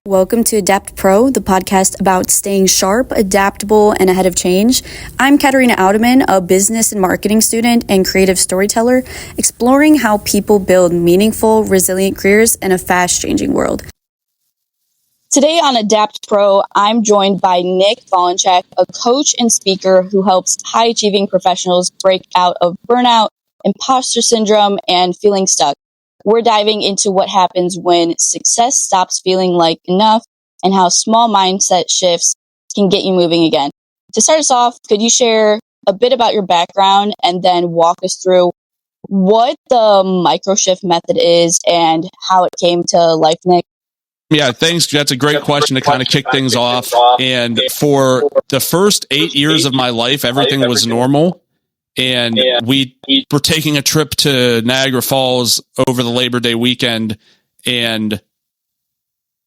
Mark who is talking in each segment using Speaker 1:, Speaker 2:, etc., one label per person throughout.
Speaker 1: Welcome to AdaptPro, the podcast about staying sharp, adaptable, and ahead of change. I'm Katerina Oudeman, a business and marketing student and creative storyteller, exploring how people build meaningful, resilient careers in a fast-changing world. Today on AdaptPro, I'm joined by Nick Volinchak, a coach and speaker who helps high-achieving professionals break out of burnout, imposter syndrome, and feeling stuck. We're diving into what happens when success stops feeling like enough and how small mindset shifts can get you moving again. To start us off, could you share a bit about your background and then walk us through what the Microshift method is and how it came to life, Nick?
Speaker 2: Yeah, thanks. That's a great question to kind of kick things off. And for the first 8 years of my life, everything was normal. And we were taking a trip to Niagara Falls over the Labor Day weekend, and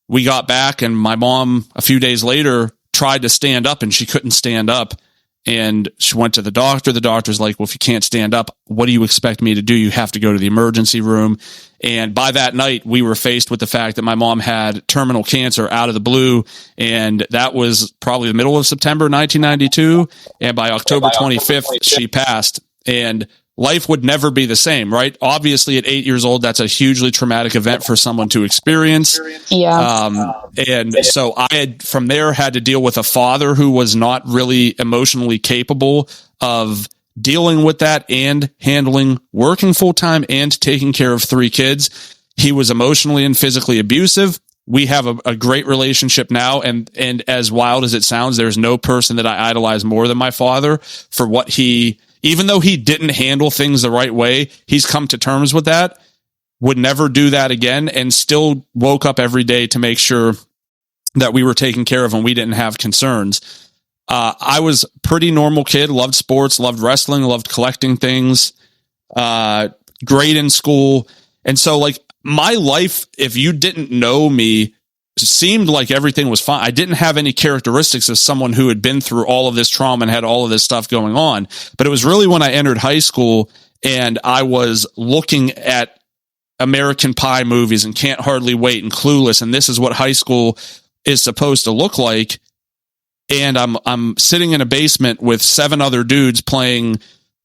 Speaker 2: we got back, and my mom, a few days later, tried to stand up, and she couldn't stand up. And she went to the doctor. The doctor's like, well, if you can't stand up, what do you expect me to do? You have to go to the emergency room. And by that night, we were faced with the fact that my mom had terminal cancer out of the blue. And that was probably the middle of September 1992. And by October 25th, she passed. And life would never be the same, right? Obviously, at 8 years old, that's a hugely traumatic event for someone to experience.
Speaker 1: Yeah.
Speaker 2: And so I had, from there, had to deal with a father who was not really emotionally capable of dealing with that and handling working full time and taking care of 3 kids. He was emotionally and physically abusive. We have a great relationship now. And as wild as it sounds, there's no person that I idolize more than my father for what even though he didn't handle things the right way, he's come to terms with that, would never do that again, and still woke up every day to make sure that we were taken care of and we didn't have concerns. I was a pretty normal kid, loved sports, loved wrestling, loved collecting things, great in school. And so like my life, if you didn't know me, seemed like everything was fine. I didn't have any characteristics of someone who had been through all of this trauma and had all of this stuff going on. But it was really when I entered high school and I was looking at American Pie movies and Can't Hardly Wait and Clueless, and this is what high school is supposed to look like. And I'm sitting in a basement with 7 other dudes playing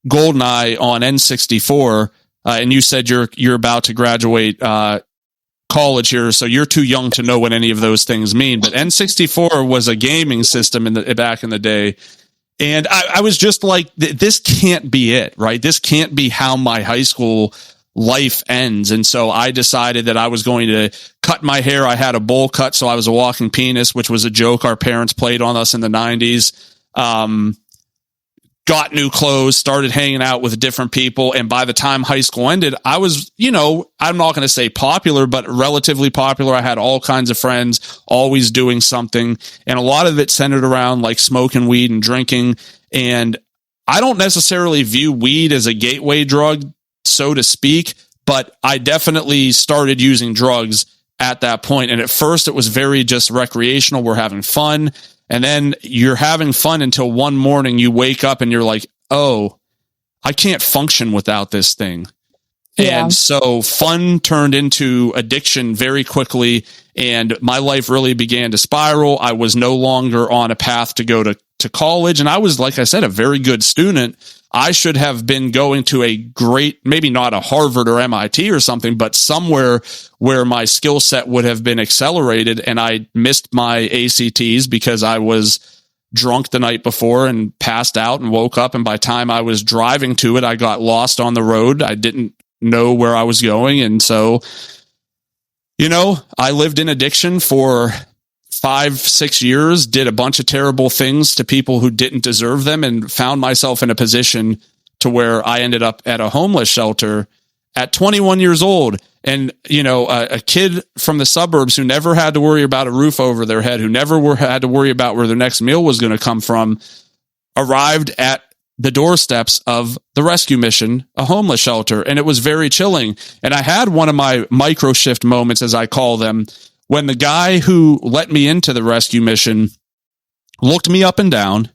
Speaker 2: GoldenEye on N64. And you said you're about to graduate college here, so you're too young to know what any of those things mean. But N64 was a gaming system back in the day. And I was just like, this can't be it, right? This can't be how my high school life ends. And so I decided that I was going to cut my hair. I had a bowl cut, so I was a walking penis, which was a joke our parents played on us in the 90s. Got new clothes, started hanging out with different people. And by the time high school ended, I was, I'm not going to say popular, but relatively popular. I had all kinds of friends, always doing something. And a lot of it centered around like smoking weed and drinking. And I don't necessarily view weed as a gateway drug, so to speak, but I definitely started using drugs at that point. And at first it was very just recreational. We're having fun. And then you're having fun until one morning you wake up and you're like, oh, I can't function without this thing. Yeah. And so fun turned into addiction very quickly. And my life really began to spiral. I was no longer on a path to go to college. And I was, like I said, a very good student. I should have been going to a great, maybe not a Harvard or MIT or something, but somewhere where my skill set would have been accelerated. And I missed my ACTs because I was drunk the night before and passed out and woke up. And by the time I was driving to it, I got lost on the road. I didn't know where I was going. And so, I lived in addiction for 5-6 years, did a bunch of terrible things to people who didn't deserve them, and found myself in a position to where I ended up at a homeless shelter at 21 years old. And, a kid from the suburbs who never had to worry about a roof over their head, who never had to worry about where their next meal was going to come from, arrived at the doorsteps of the rescue mission, a homeless shelter. And it was very chilling. And I had one of my microshift moments, as I call them, when the guy who let me into the rescue mission looked me up and down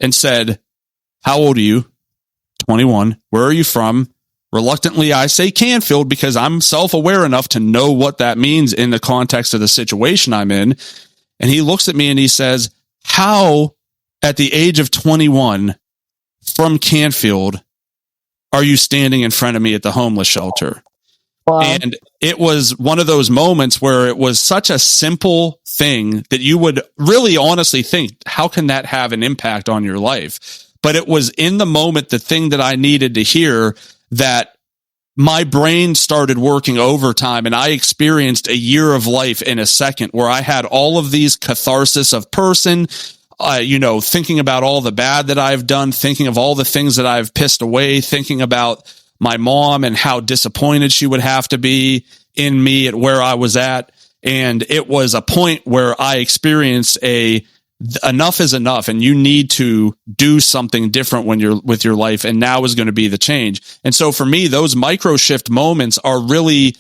Speaker 2: and said, how old are you? 21. Where are you from? reluctantly, I say Canfield because I'm self-aware enough to know what that means in the context of the situation I'm in. And he looks at me and he says, how at the age of 21 from Canfield are you standing in front of me at the homeless shelter? Wow. And it was one of those moments where it was such a simple thing that you would really honestly think, how can that have an impact on your life? But it was in the moment, the thing that I needed to hear, that my brain started working overtime, and I experienced a year of life in a second where I had all of these catharsis of person, thinking about all the bad that I've done, thinking of all the things that I've pissed away, thinking about my mom and how disappointed she would have to be in me at where I was at. And it was a point where I experienced enough is enough, and you need to do something different when you're with your life. And now is going to be the change. And so for me, those microshift moments are really,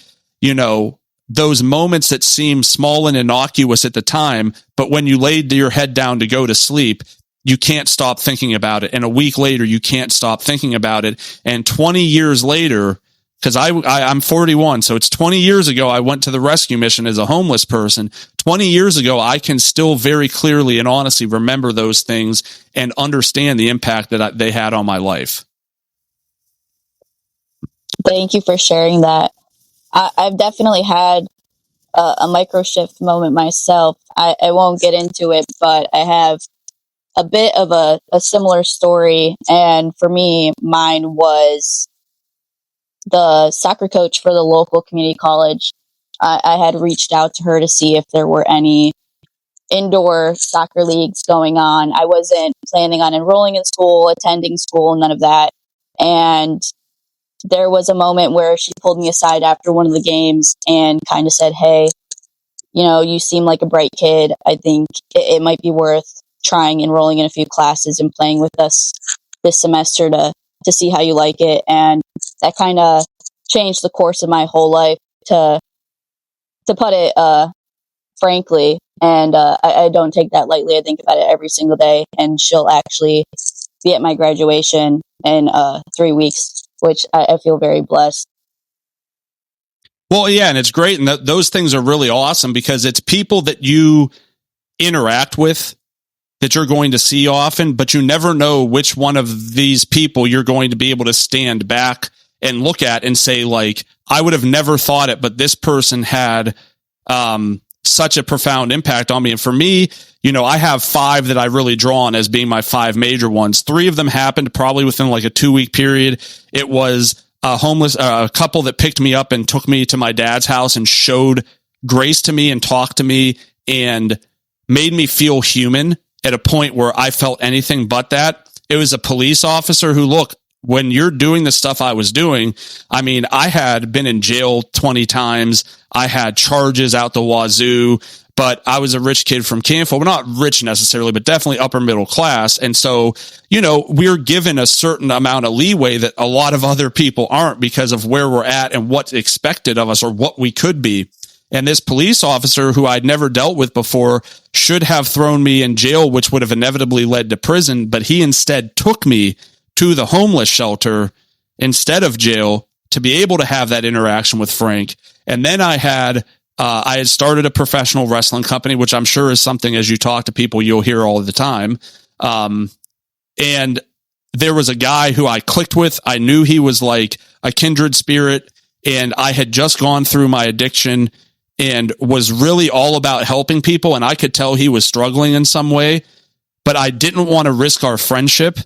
Speaker 2: those moments that seem small and innocuous at the time, but when you laid your head down to go to sleep, you can't stop thinking about it. And a week later, you can't stop thinking about it. And 20 years later, because I'm 41, so it's 20 years ago I went to the rescue mission as a homeless person. 20 years ago, I can still very clearly and honestly remember those things and understand the impact that they had on my life.
Speaker 3: Thank you for sharing that. I've definitely had a microshift moment myself. I won't get into it, but I have a bit of a similar story. And for me, mine was the soccer coach for the local community college. I had reached out to her to see if there were any indoor soccer leagues going on. I wasn't planning on enrolling in school, attending school, none of that. And there was a moment where she pulled me aside after one of the games and kind of said, hey, you seem like a bright kid. I think it might be worth trying enrolling in a few classes and playing with us this semester to see how you like it. And that kind of changed the course of my whole life, to put it frankly. And I don't take that lightly. I think about it every single day. And she'll actually be at my graduation in 3 weeks, which I feel very blessed.
Speaker 2: Well, yeah, and it's great. And those things are really awesome because it's people that you interact with that you're going to see often, but you never know which one of these people you're going to be able to stand back and look at and say, like, I would have never thought it, but this person had such a profound impact on me. And for me, I have 5 that I really draw on as being my 5 major ones. 3 of them happened probably within like a 2-week period. It was a couple that picked me up and took me to my dad's house and showed grace to me and talked to me and made me feel human at a point where I felt anything but that. It was a police officer who, look, when you're doing the stuff I was doing, I mean, I had been in jail 20 times. I had charges out the wazoo, but I was a rich kid from Canfield. Well, not rich necessarily, but definitely upper middle class. And so, we're given a certain amount of leeway that a lot of other people aren't because of where we're at and what's expected of us or what we could be. And this police officer who I'd never dealt with before should have thrown me in jail, which would have inevitably led to prison. But he instead took me to the homeless shelter instead of jail to be able to have that interaction with Frank. And then I had started a professional wrestling company, which I'm sure is something, as you talk to people, you'll hear all the time. And there was a guy who I clicked with. I knew he was like a kindred spirit, and I had just gone through my addiction and was really all about helping people. And I could tell he was struggling in some way, but I didn't want to risk our friendship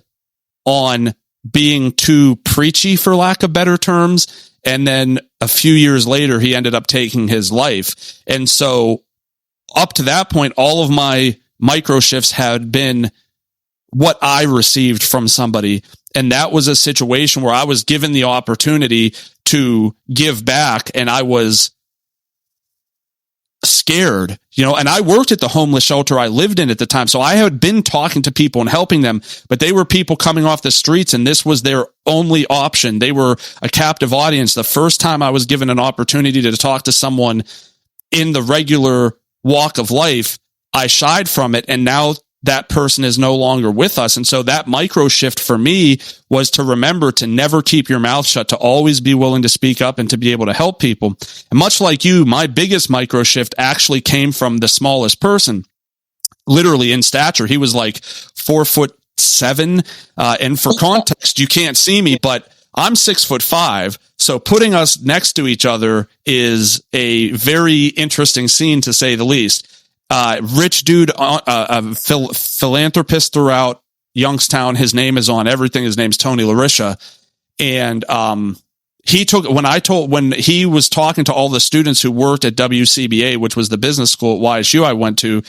Speaker 2: on being too preachy, for lack of better terms. And then a few years later, he ended up taking his life. And so up to that point, all of my microshifts had been what I received from somebody. And that was a situation where I was given the opportunity to give back, and I was scared, and I worked at the homeless shelter I lived in at the time. So I had been talking to people and helping them, but they were people coming off the streets, and this was their only option. They were a captive audience. The first time I was given an opportunity to talk to someone in the regular walk of life, I shied from it. And now that person is no longer with us. And so that micro shift for me was to remember to never keep your mouth shut, to always be willing to speak up and to be able to help people. And much like you, my biggest micro shift actually came from the smallest person, literally in stature. He was like 4'7". And for context, you can't see me, but I'm 6'5". So putting us next to each other is a very interesting scene, to say the least. Rich dude, a philanthropist throughout Youngstown. His name is on everything. His name's Tony Larisha. And, when he was talking to all the students who worked at WCBA, which was the business school at YSU I went to,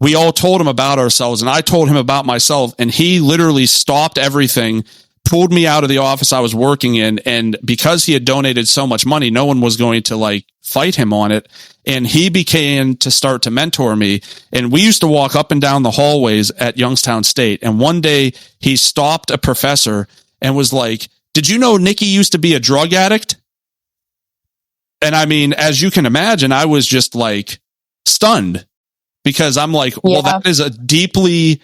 Speaker 2: we all told him about ourselves, and I told him about myself, and he literally stopped everything, pulled me out of the office I was working in. And because he had donated so much money, no one was going to fight him on it. And he began to start to mentor me. And we used to walk up and down the hallways at Youngstown State. And one day he stopped a professor and was like, "Did you know Nikki used to be a drug addict?" And I mean, as you can imagine, I was just stunned, because I'm like, well, that is a deeply,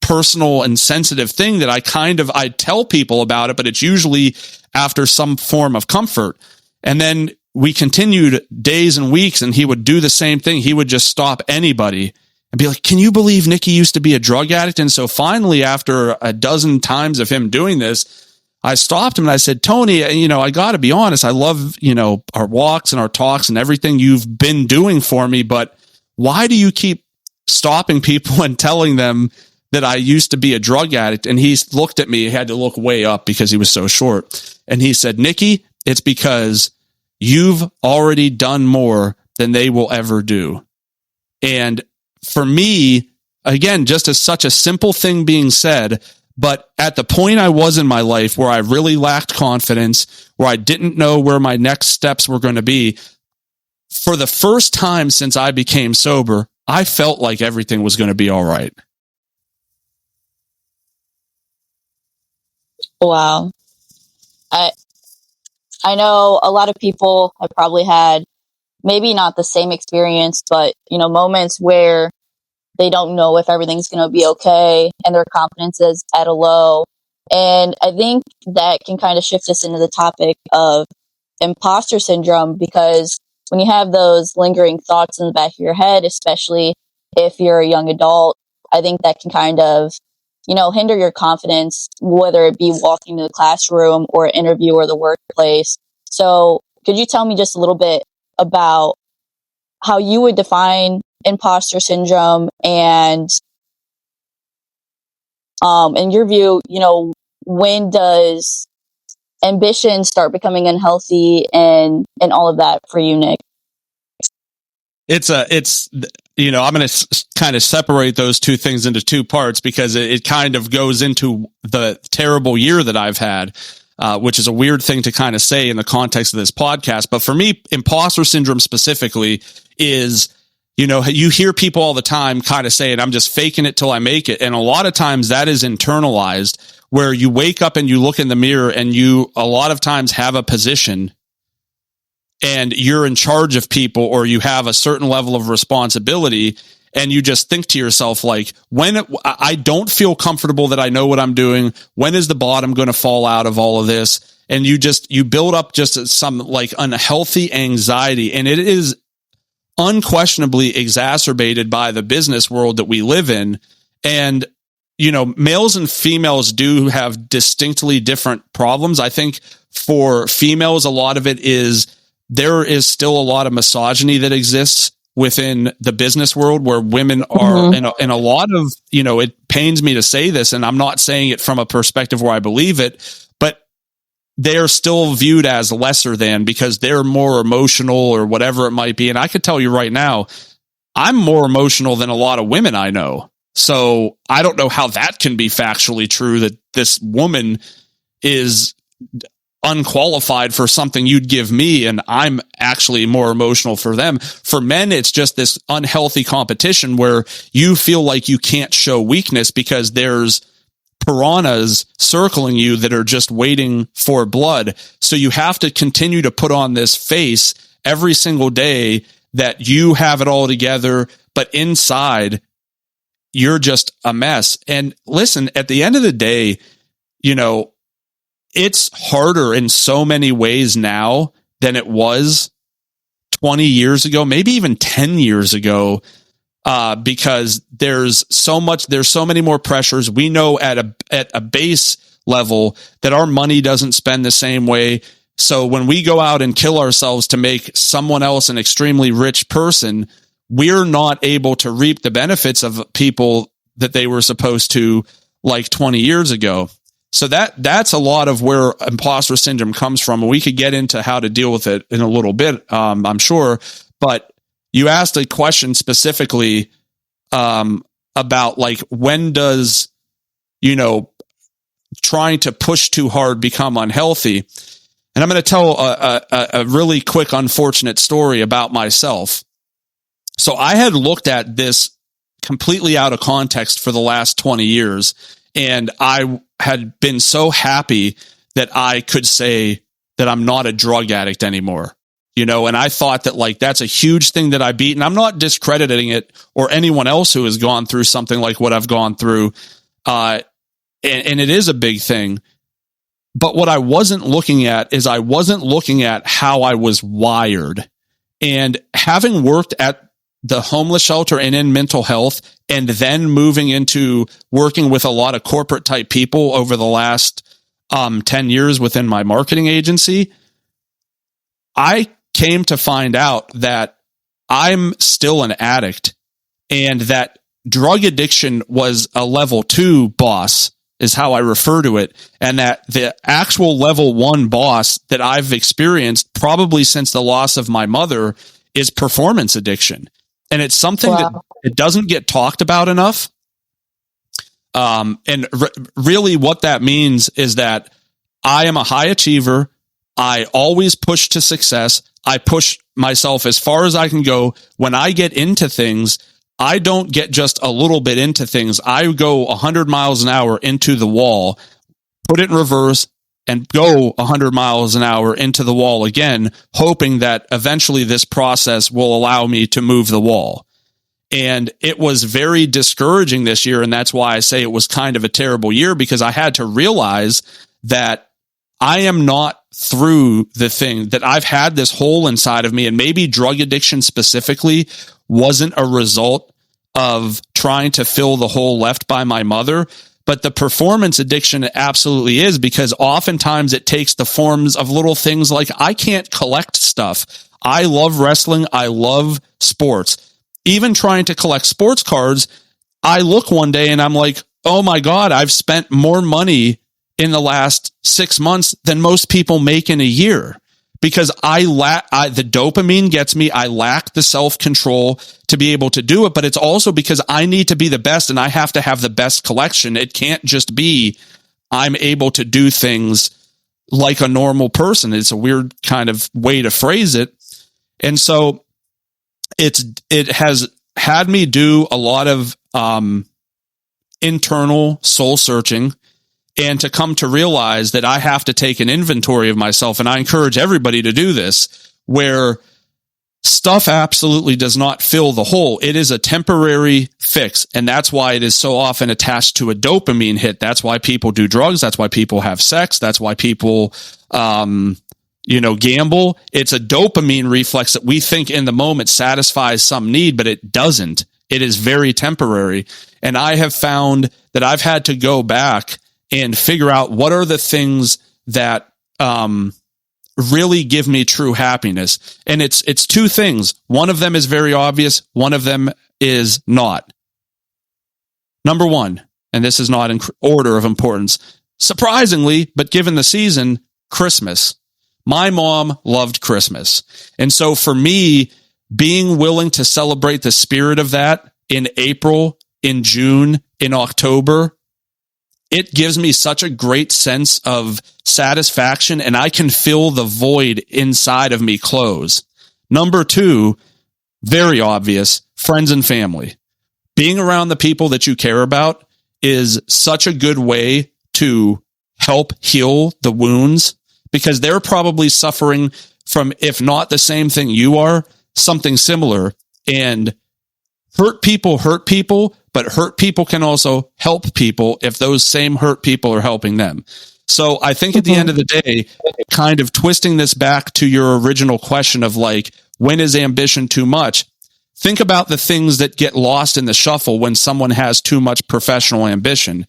Speaker 2: personal and sensitive thing that I tell people about it, but it's usually after some form of comfort. And then we continued days and weeks, and he would do the same thing. He would just stop anybody and be like, "Can you believe Nikki used to be a drug addict?" And so finally, after a dozen times of him doing this, I stopped him and I said, "Tony, I got to be honest. I love, our walks and our talks and everything you've been doing for me, but why do you keep stopping people and telling them that I used to be a drug addict?" And he looked at me, he had to look way up because he was so short. And he said, "Nikki, it's because you've already done more than they will ever do." And for me, again, just as such a simple thing being said, but at the point I was in my life where I really lacked confidence, where I didn't know where my next steps were going to be, for the first time since I became sober, I felt like everything was going to be all right.
Speaker 3: Wow. I know a lot of people have probably had maybe not the same experience, but moments where they don't know if everything's going to be okay and their confidence is at a low. And I think that can kind of shift us into the topic of imposter syndrome, because when you have those lingering thoughts in the back of your head, especially if you're a young adult, I think that can kind of, hinder your confidence, whether it be walking to the classroom or an interview or the workplace. So could you tell me just a little bit about how you would define imposter syndrome, and in your view, when does ambition start becoming unhealthy and all of that for you, Nick?
Speaker 2: I'm going to kind of separate those two things into two parts, because it kind of goes into the terrible year that I've had, which is a weird thing to kind of say in the context of this podcast. But for me, imposter syndrome specifically is, you hear people all the time kind of saying, "I'm just faking it till I make it." And a lot of times that is internalized, where you wake up and you look in the mirror and you a lot of times have a position and you're in charge of people, or you have a certain level of responsibility, and you just think to yourself, when I don't feel comfortable that I know what I'm doing, when is the bottom going to fall out of all of this? And you build up just some unhealthy anxiety, and it is unquestionably exacerbated by the business world that we live in. And, males and females do have distinctly different problems. I think for females, a lot of it is there is still a lot of misogyny that exists within the business world, where women are, and a lot of, it pains me to say this, and I'm not saying it from a perspective where I believe it, but they're still viewed as lesser than, because they're more emotional or whatever it might be. And I could tell you right now, I'm more emotional than a lot of women I know. So I don't know how that can be factually true, that this woman is unqualified for something you'd give me, and I'm actually more emotional for them. For men, it's just this unhealthy competition where you feel like you can't show weakness because there's piranhas circling you that are just waiting for blood. So you have to continue to put on this face every single day that you have it all together, but inside you're just a mess. And listen, at the end of the day, it's harder in so many ways now than it was 20 years ago, maybe even 10 years ago, because there's so many more pressures. We know at a base level that our money doesn't spend the same way. So when we go out and kill ourselves to make someone else an extremely rich person, we're not able to reap the benefits of people that they were supposed to, like 20 years ago. So that's a lot of where imposter syndrome comes from. We could get into how to deal with it in a little bit, I'm sure. But you asked a question specifically about like, when does, trying to push too hard become unhealthy? And I'm going to tell a really quick, unfortunate story about myself. So I had looked at this completely out of context for the last 20 years. And I had been so happy that I could say that I'm not a drug addict anymore, and I thought that like, that's a huge thing that I beat. And I'm not discrediting it or anyone else who has gone through something like what I've gone through. And it is a big thing. But what I wasn't looking at is how I was wired. And having worked at the homeless shelter and in mental health, and then moving into working with a lot of corporate type people over the last 10 years within my marketing agency, I came to find out that I'm still an addict, and that drug addiction was a level 2 boss, is how I refer to it. And that the actual level 1 boss that I've experienced probably since the loss of my mother is performance addiction. And it's something that it doesn't get talked about enough. Really what that means is that I am a high achiever. I always push to success. I push myself as far as I can go. When I get into things, I don't get just a little bit into things. I go 100 miles an hour into the wall, put it in reverse, and go 100 miles an hour into the wall again, hoping that eventually this process will allow me to move the wall. And it was very discouraging this year. And that's why I say it was kind of a terrible year, because I had to realize that I am not through the thing, that I've had this hole inside of me. And maybe drug addiction specifically wasn't a result of trying to fill the hole left by my mother. But the performance addiction absolutely is, because oftentimes it takes the forms of little things like, I can't collect stuff. I love wrestling. I love sports. Even trying to collect sports cards, I look one day and I'm like, oh my God, I've spent more money in the last 6 months than most people make in a year, because the dopamine gets me. I lack the self-control to be able to do it, but it's also because I need to be the best, and I have to have the best collection. It can't just be I'm able to do things like a normal person. It's a weird kind of way to phrase it. And so it has had me do a lot of internal soul searching, and to come to realize that I have to take an inventory of myself. And I encourage everybody to do this, where stuff absolutely does not fill the hole. It is a temporary fix. And that's why it is so often attached to a dopamine hit. That's why people do drugs. That's why people have sex. That's why people, gamble. It's a dopamine reflex that we think in the moment satisfies some need, but it doesn't. It is very temporary. And I have found that I've had to go back and figure out what are the things that really give me true happiness. And it's two things. One of them is very obvious. One of them is not. Number one, and this is not in order of importance, surprisingly, but given the season, Christmas. My mom loved Christmas. And so for me, being willing to celebrate the spirit of that in April, in June, in October, it gives me such a great sense of satisfaction, and I can feel the void inside of me close. Number two, very obvious, friends and family. Being around the people that you care about is such a good way to help heal the wounds, because they're probably suffering from, if not the same thing you are, something similar. And hurt people, but hurt people can also help people if those same hurt people are helping them. So I think at the end of the day, kind of twisting this back to your original question of like, when is ambition too much? Think about the things that get lost in the shuffle when someone has too much professional ambition.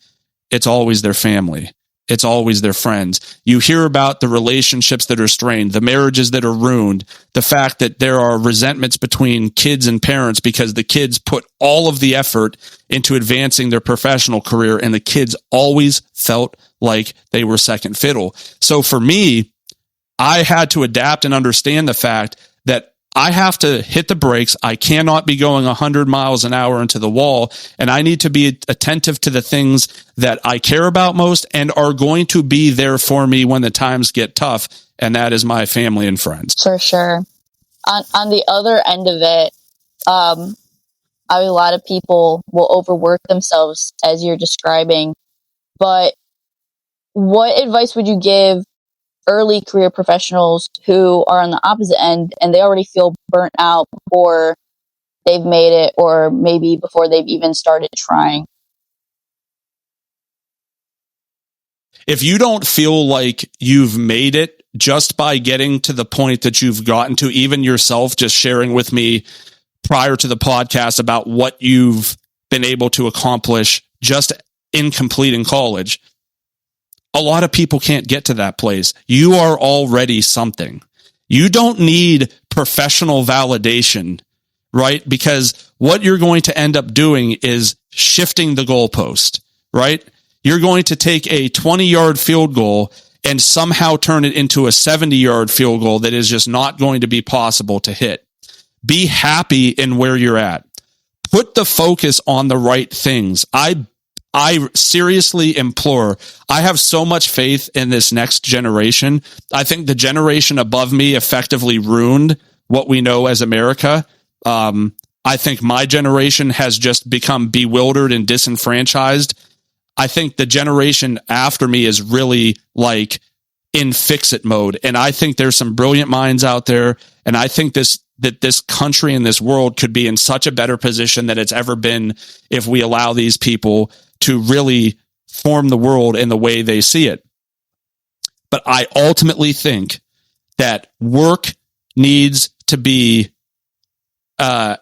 Speaker 2: It's always their family. It's always their friends. You hear about the relationships that are strained, the marriages that are ruined, the fact that there are resentments between kids and parents because the kids put all of the effort into advancing their professional career and the kids always felt like they were second fiddle. So for me, I had to adapt and understand the fact that I have to hit the brakes. I cannot be going 100 miles an hour into the wall, and I need to be attentive to the things that I care about most and are going to be there for me when the times get tough, and that is my family and friends.
Speaker 3: For sure. On the other end of it, a lot of people will overwork themselves, as you're describing, but what advice would you give early career professionals who are on the opposite end and they already feel burnt out before they've made it, or maybe before they've even started trying?
Speaker 2: If you don't feel like you've made it just by getting to the point that you've gotten to, even yourself just sharing with me prior to the podcast about what you've been able to accomplish just in completing college, a lot of people can't get to that place. You are already something. You don't need professional validation, right? Because what you're going to end up doing is shifting the goalpost, right? You're going to take a 20-yard field goal and somehow turn it into a 70-yard field goal that is just not going to be possible to hit. Be happy in where you're at. Put the focus on the right things. I seriously implore, I have so much faith in this next generation. I think the generation above me effectively ruined what we know as America. I think my generation has just become bewildered and disenfranchised. I think the generation after me is really like in fix-it mode. And I think there's some brilliant minds out there. And I think that this country and this world could be in such a better position than it's ever been if we allow these people to really form the world in the way they see it. But I ultimately think that work needs to be the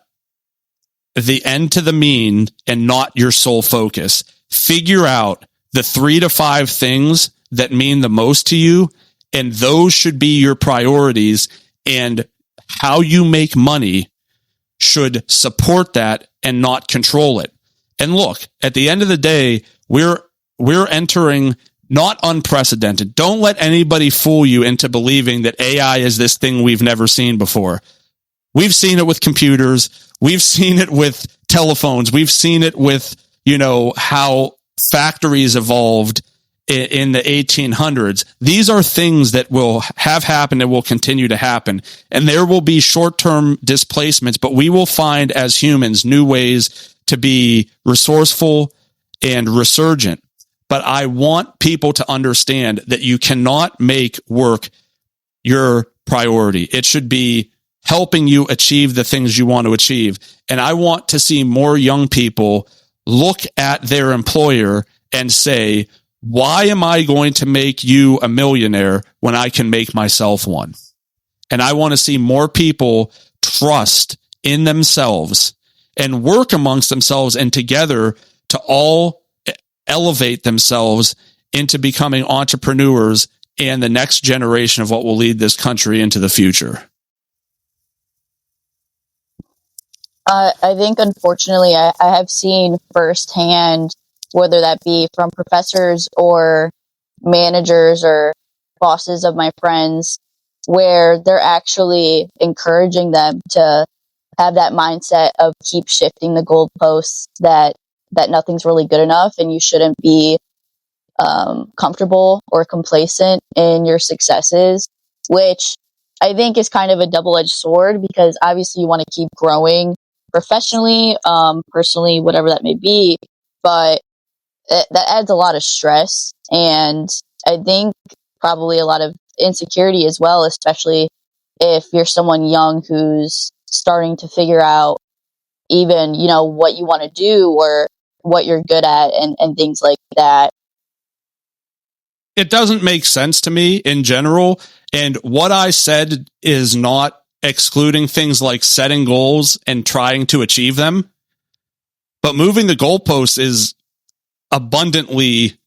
Speaker 2: end to the mean and not your sole focus. Figure out the 3 to 5 things that mean the most to you, and those should be your priorities, and how you make money should support that and not control it. And look, at the end of the day, we're entering not unprecedented. Don't let anybody fool you into believing that AI is this thing we've never seen before. We've seen it with computers. We've seen it with telephones. We've seen it with, how factories evolved in the 1800s. These are things that will have happened and will continue to happen. And there will be short-term displacements, but we will find as humans new ways to be resourceful and resurgent. But I want people to understand that you cannot make work your priority. It should be helping you achieve the things you want to achieve. And I want to see more young people look at their employer and say, why am I going to make you a millionaire when I can make myself one? And I want to see more people trust in themselves and work amongst themselves and together to all elevate themselves into becoming entrepreneurs and the next generation of what will lead this country into the future.
Speaker 3: I think, unfortunately, I have seen firsthand, whether that be from professors or managers or bosses of my friends, where they're actually encouraging them to have that mindset of keep shifting the goalposts, that nothing's really good enough and you shouldn't be comfortable or complacent in your successes, which I think is kind of a double-edged sword, because obviously you want to keep growing professionally, personally, whatever that may be, but that adds a lot of stress, and I think probably a lot of insecurity as well, especially if you're someone young who's starting to figure out even, what you want to do or what you're good at and things like that.
Speaker 2: It doesn't make sense to me in general. And what I said is not excluding things like setting goals and trying to achieve them. But moving the goalposts is abundantly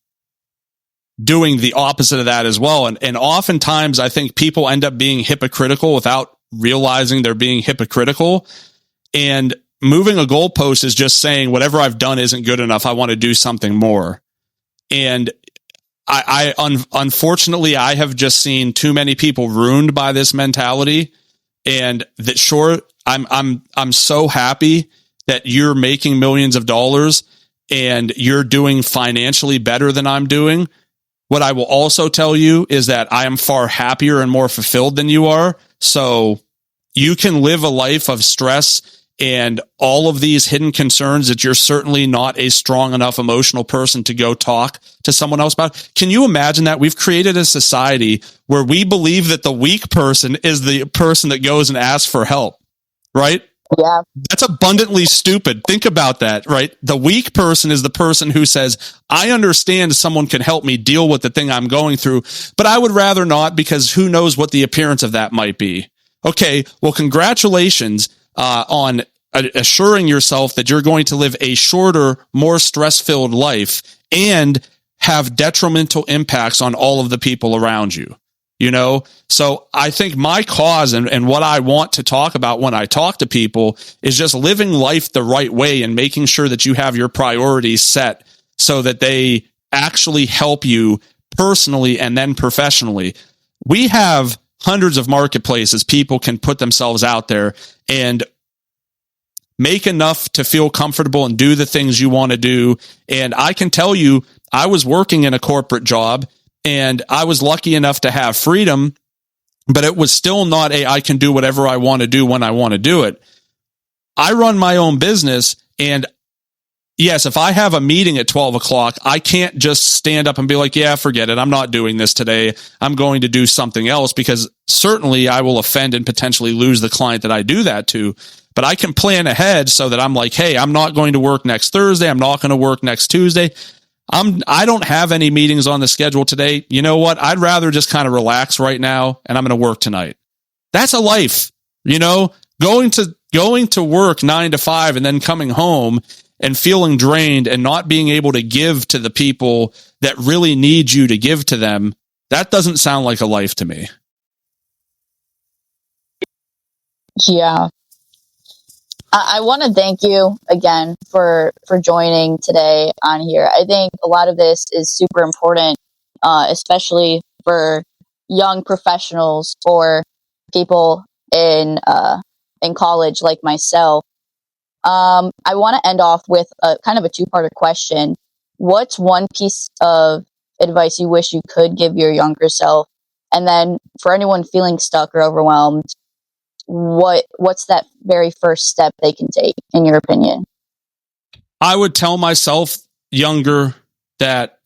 Speaker 2: doing the opposite of that as well. And oftentimes I think people end up being hypocritical without realizing they're being hypocritical. And moving a goalpost is just saying whatever I've done isn't good enough. I want to do something more. And unfortunately, I have just seen too many people ruined by this mentality. And that, sure, I'm so happy that you're making millions of dollars and you're doing financially better than I'm doing. What I will also tell you is that I am far happier and more fulfilled than you are. So you can live a life of stress and all of these hidden concerns that you're certainly not a strong enough emotional person to go talk to someone else about. Can you imagine that? We've created a society where we believe that the weak person is the person that goes and asks for help, right?
Speaker 3: Yeah.
Speaker 2: That's abundantly stupid. Think about that, right? The weak person is the person who says, I understand someone can help me deal with the thing I'm going through, but I would rather not because who knows what the appearance of that might be. Okay, well, congratulations on assuring yourself that you're going to live a shorter, more stress-filled life and have detrimental impacts on all of the people around you. So I think my cause and what I want to talk about when I talk to people is just living life the right way and making sure that you have your priorities set so that they actually help you personally and then professionally. We have hundreds of marketplaces people can put themselves out there and make enough to feel comfortable and do the things you want to do. And I can tell you, I was working in a corporate job and I was lucky enough to have freedom, but it was still not I can do whatever I want to do when I want to do it. I run my own business, and yes, if I have a meeting at 12 o'clock, I can't just stand up and be like, yeah, forget it. I'm not doing this today. I'm going to do something else, because certainly I will offend and potentially lose the client that I do that to. But I can plan ahead so that I'm like, hey, I'm not going to work next Thursday. I'm not going to work next Tuesday. I don't have any meetings on the schedule today. You know what? I'd rather just kind of relax right now, and I'm going to work tonight. That's a life, going to work 9 to 5 and then coming home and feeling drained and not being able to give to the people that really need you to give to them. That doesn't sound like a life to me.
Speaker 3: Yeah. I want to thank you again for joining today on here. I think a lot of this is super important, especially for young professionals or people in college like myself. I want to end off with a kind of a two-parter question. What's one piece of advice you wish you could give your younger self? And then for anyone feeling stuck or overwhelmed, what's that very first step they can take, in your opinion?
Speaker 2: I would tell myself younger that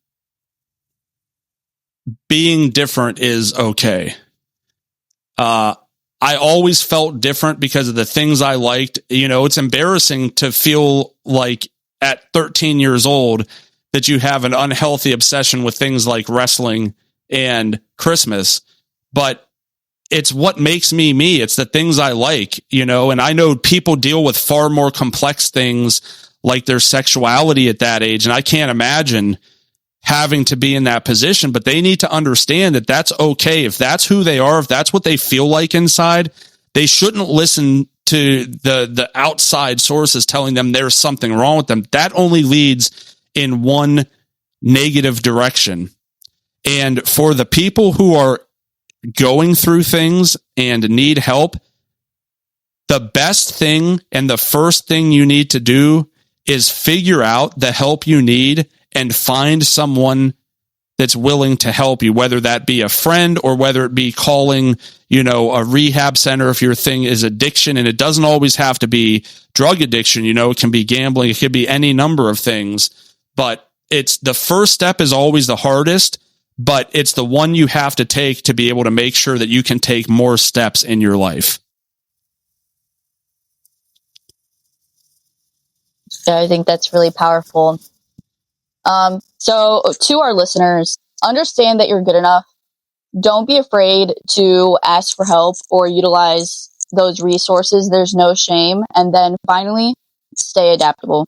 Speaker 2: being different is okay. I always felt different because of the things I liked. It's embarrassing to feel like at 13 years old that you have an unhealthy obsession with things like wrestling and Christmas, but it's what makes me me. It's the things I like, and I know people deal with far more complex things like their sexuality at that age. And I can't imagine having to be in that position, but they need to understand that that's okay. If that's who they are, if that's what they feel like inside, they shouldn't listen to the outside sources telling them there's something wrong with them. That only leads in one negative direction. And for the people who are going through things and need help, the best thing and the first thing you need to do is figure out the help you need and find someone that's willing to help you, whether that be a friend or whether it be calling, a rehab center if your thing is addiction. And it doesn't always have to be drug addiction. It can be gambling. It could be any number of things, but it's the first step is always the hardest, but it's the one you have to take to be able to make sure that you can take more steps in your life.
Speaker 3: Yeah, I think that's really powerful. So to our listeners, understand that you're good enough. Don't be afraid to ask for help or utilize those resources. There's no shame. And then finally, stay adaptable.